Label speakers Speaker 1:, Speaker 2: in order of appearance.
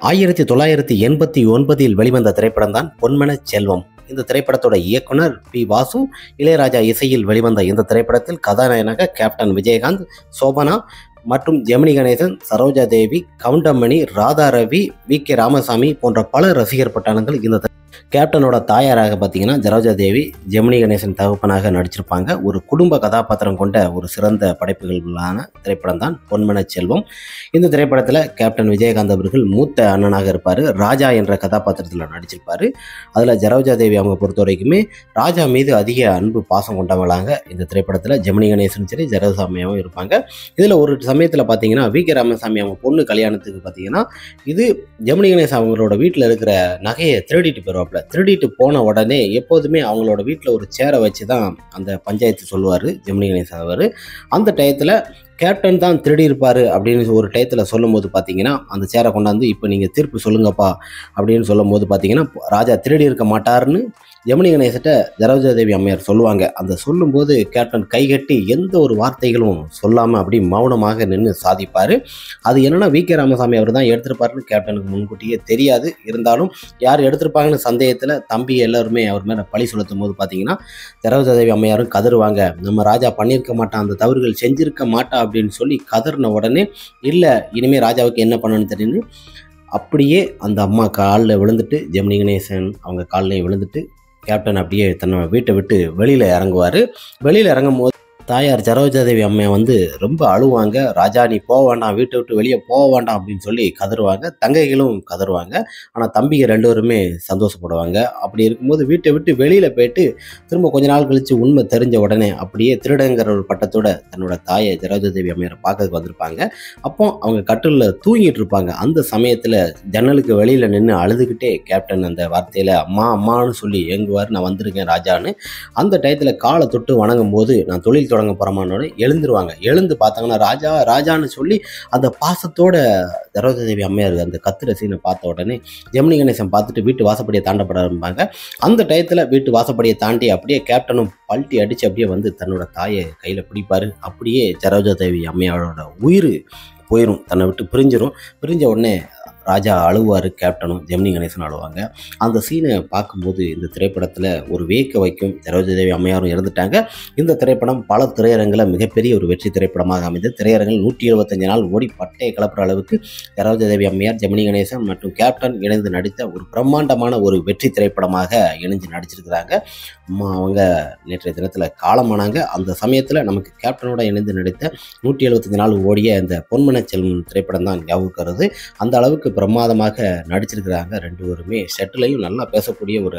Speaker 1: 1989 வெளிவந்த திரைப்படம் தான் பொன்மனச் செல்வம். இந்த திரைப்படத்தோட இயக்குனர் பி. வாசு. இளையராஜா இசையில் வெளிவந்த இந்த திரைப்படத்தில் கதாநாயகனாக கேப்டன் விஜயகாந்த், சோபனா மற்றும் ஜெமினி கணேசன், சரோஜா தேவி, கவுண்டமணி, ராதா ரவி, வி. கே. ராமசாமி போன்ற பல ரசிகர் பட்டாளங்கள் இந்த கேப்டனோட தாயாராக பார்த்தீங்கன்னா சரோஜா தேவி, ஜெமினி கணேசன் தகப்பனாக நடிச்சிருப்பாங்க. ஒரு குடும்ப கதாபாத்திரம் கொண்ட ஒரு சிறந்த படைப்புகளான திரைப்படம் தான் பொன்மனச் செல்வம். இந்த திரைப்படத்தில் கேப்டன் விஜயகாந்த் அவர்கள் மூத்த அண்ணனாக இருப்பார். ராஜா என்ற கதாபாத்திரத்தில் நடிச்சிருப்பார். அதில் சரோஜா தேவி அவங்க பொறுத்த வரைக்குமே ராஜா மீது அதிக அன்பு பாசம் கொண்டவங்களாக இந்த திரைப்படத்தில் ஜெமினி கணேசன் சரி ஜெரசாமியாகவும் இருப்பாங்க. இதில் ஒரு சமயத்தில் பார்த்தீங்கன்னா வி. கே. ராமசாமி அவங்க பொண்ணு கல்யாணத்துக்கு பார்த்தீங்கன்னா இது ஜெமினி கணேசன் அவங்களோட வீட்டில் இருக்கிற நகையை திருடிட்டு போயிடுவாப்புல. திருடிட்டு போன உடனே எப்போதுமே அவங்களோட வீட்டில் ஒரு சேரை வச்சு தான் அந்த பஞ்சாயத்து சொல்லுவார் ஜெமினி கணேசன் அவர். அந்த டயத்தில் கேப்டன் தான் திருடி இருப்பார் அப்படின்னு ஒரு டயத்தில் சொல்லும் போது பார்த்தீங்கன்னா அந்த சேரை கொண்டாந்து இப்போ நீங்கள் தீர்ப்பு சொல்லுங்கப்பா அப்படின்னு சொல்லும் போது பார்த்தீங்கன்னா ராஜா திருடி இருக்க மாட்டாருன்னு ஜெமினி கணேசன்ட்ட சரோஜா தேவி அம்மையார் சொல்லுவாங்க. அந்த சொல்லும்போது கேப்டன் கைகட்டி எந்த ஒரு வார்த்தைகளும் சொல்லாமல் அப்படி மௌனமாக நின்று சாதிப்பார். அது என்னென்னா வி. கே. ராமசாமி அவர் தான் எடுத்திருப்பாருன்னு கேப்டனுக்கு முன்கூட்டியே தெரியாது. இருந்தாலும் யார் எடுத்திருப்பாங்கன்னு சந்தேகத்தில் தம்பி எல்லாருமே அவர் மேலே பழி செலுத்தும் போது பார்த்தீங்கன்னா சரோஜா தேவி அம்மையாரும் கதறுவாங்க. நம்ம ராஜா பண்ணியிருக்க மாட்டான், அந்த தவறுகள் செஞ்சிருக்க மாட்டா அப்படின்னு சொல்லி கதறின உடனே இல்லை இனிமேல் ராஜாவுக்கு என்ன பண்ணணும்னு தெரியுன்னு அப்படியே அந்த அம்மா காலில் விழுந்துட்டு ஜெமினி கணேசன் அவங்க காலிலையும் விழுந்துட்டு கேப்டன் அப்படியே தன்னோட வீட்டை விட்டு வெளியில் இறங்குவார். வெளியில் இறங்கும் போது தாயார் சரோஜா தேவி அம்மையை வந்து ரொம்ப அழுவாங்க. ராஜா நீ போக வேண்டாம், வீட்டை விட்டு வெளியே போக வேண்டாம் அப்படின்னு சொல்லி கதறுவாங்க. தங்கைகளும் கதறுவாங்க. ஆனால் தம்பிங்க ரெண்டு பேருமே சந்தோஷப்படுவாங்க. அப்படி இருக்கும்போது வீட்டை விட்டு வெளியில் போயிட்டு திரும்ப கொஞ்ச நாள் கழித்து உண்மை தெரிஞ்ச உடனே அப்படியே திருடங்கிற ஒரு பட்டத்தோட தன்னோட தாயை சரோஜா தேவி அம்மையாரை பார்க்கறதுக்கு வந்திருப்பாங்க. அப்போ அவங்க கட்டிலில் தூங்கிட்டு இருப்பாங்க. அந்த சமயத்தில் ஜன்னலுக்கு வெளியில் நின்று அழுதுகிட்டே கேப்டன் அந்த வார்த்தையில் அம்மா அம்மான்னு சொல்லி ஏங்குவார். நான் வந்திருக்கேன் ராஜான்னு. அந்த டயத்தில் காலை தொட்டு வணங்கும் போது நான் தொழில் தொடங்க போறமானோட எழுந்துருவாங்க. எழுந்து பார்த்தாங்கன்னா ராஜா ராஜான்னு சொல்லி அந்த பாசத்தோட சரோஜா தேவி அம்மையார் அந்த கத்துற சீனை பார்த்த உடனே ஜெமினி கணேசன் பார்த்துட்டு வீட்டு வாசப்படியை தாண்டப்பட ஆரம்பிப்பாங்க. அந்த டயத்தில் வீட்டு வாசப்படியை தாண்டி அப்படியே கேப்டனும் பல்ட்டி அடித்து அப்படியே வந்து தன்னோட தாயை கையில் பிடிப்பார். அப்படியே சரோஜா தேவி அம்மையாரோட உயிர் போயிடும், தன்னை விட்டு பிரிஞ்சிடும். பிரிஞ்ச உடனே ராஜா அழுவார், கேப்டனும் ஜெமினி கணேசன் அழுவாங்க. அந்த சீனை பார்க்கும்போது இந்த திரைப்படத்தில் ஒரு வியக்க வைக்கும். சரோஜா தேவி அம்மையாரும் இறந்துட்டாங்க. இந்த திரைப்படம் பல திரையரங்கில் மிகப்பெரிய ஒரு வெற்றி திரைப்படமாக அமைந்தது. திரையரங்கில் 175 நாள் ஓடி பட்டையை கிளப்புற அளவுக்கு சரோஜா தேவி அம்மையார், ஜெமினி கணேசன் மற்றும் கேப்டன் இணைந்து நடித்த ஒரு பிரம்மாண்டமான ஒரு வெற்றி திரைப்படமாக இணைஞ்சு நடிச்சிருக்கிறாங்க. அவங்க நேற்றைய தினத்தில் காலமானாங்க. அந்த சமயத்தில் நமக்கு கேப்டனோட இணைந்து நடித்த 175 நாள் ஓடிய இந்த பொன்மனச் செல்வம் திரைப்படம் தான் ஞாபகம். அந்த அளவுக்கு பிரமாதமாக நடிச்சிருக்கிறாங்க. ரெண்டு பேருமே செட்டிலையும் நல்லா பேசக்கூடிய ஒரு